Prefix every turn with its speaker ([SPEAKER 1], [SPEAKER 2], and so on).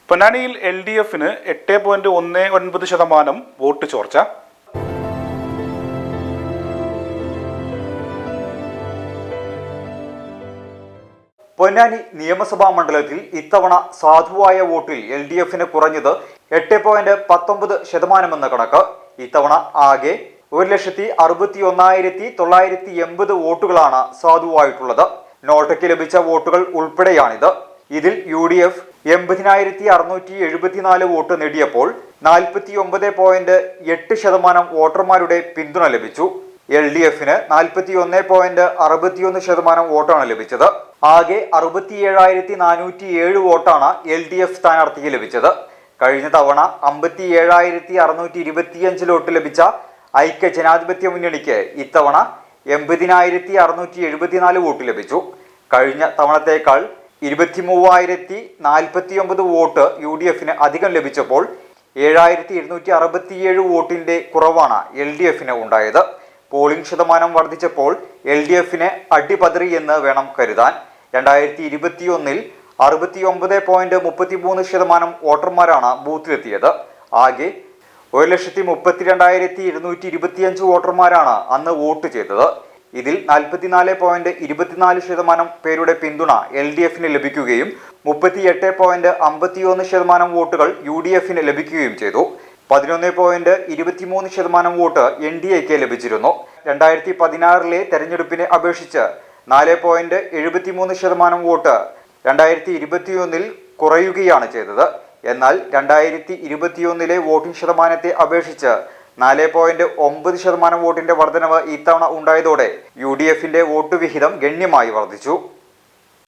[SPEAKER 1] പൊന്നാനിയിൽ LDFന് 8.19% വോട്ട് ചോർച്ച.
[SPEAKER 2] പൊന്നാനി നിയമസഭാ മണ്ഡലത്തിൽ ഇത്തവണ സാധുവായ വോട്ടിൽ LDFന് കുറഞ്ഞത് 8.19% എന്ന കണക്ക്. ഇത്തവണ ആകെ 1,61,980 വോട്ടുകളാണ് സാധുവായിട്ടുള്ളത്. നോട്ടയ്ക്ക് ലഭിച്ച വോട്ടുകൾ ഉൾപ്പെടെയാണിത്. ഇതിൽ UDF 80,674 വോട്ട് നേടിയപ്പോൾ 49.8% വോട്ടർമാരുടെ പിന്തുണ ലഭിച്ചു. LDFന് 41.61% വോട്ടാണ് ലഭിച്ചത്. ആകെ 67,407 വോട്ടാണ് LDF സ്ഥാനാർത്ഥിക്ക് ലഭിച്ചത്. കഴിഞ്ഞ തവണ 57,625 വോട്ട് ലഭിച്ച ഐക്യ ജനാധിപത്യ മുന്നണിക്ക് ഇത്തവണ 80,674 വോട്ട് ലഭിച്ചു. കഴിഞ്ഞ തവണത്തേക്കാൾ 23,049 വോട്ട് UDFന് അധികം ലഭിച്ചപ്പോൾ 7,267 വോട്ടിന്റെ കുറവാണ് LDFന് ഉണ്ടായത്. പോളിംഗ് ശതമാനം വർദ്ധിച്ചപ്പോൾ LDFന് അടിപതറി എന്ന് വേണം കരുതാൻ. 2021 69.33% വോട്ടർമാരാണ് ബൂത്തിലെത്തിയത്. ആകെ 1,32,225 വോട്ടർമാരാണ് അന്ന് വോട്ട് ചെയ്തത്. ഇതിൽ 44.24% പേരുടെ പിന്തുണ LDFന് ലഭിക്കുകയും 38.51% വോട്ടുകൾ UDFന് ലഭിക്കുകയും ചെയ്തു. 11.23% വോട്ട് NDAക്ക് ലഭിച്ചിരുന്നു. 2016 തെരഞ്ഞെടുപ്പിനെ അപേക്ഷിച്ച് 4.73% വോട്ട് 2021 കുറയുകയാണ് ചെയ്തത്. എന്നാൽ 2021 വോട്ടിംഗ് ശതമാനത്തെ അപേക്ഷിച്ച് 4.9% വോട്ടിന്റെ വർധനവ് ഇത്തവണ ഉണ്ടായതോടെ UDFന്റെ വോട്ട് വിഹിതം ഗണ്യമായി വർദ്ധിച്ചു.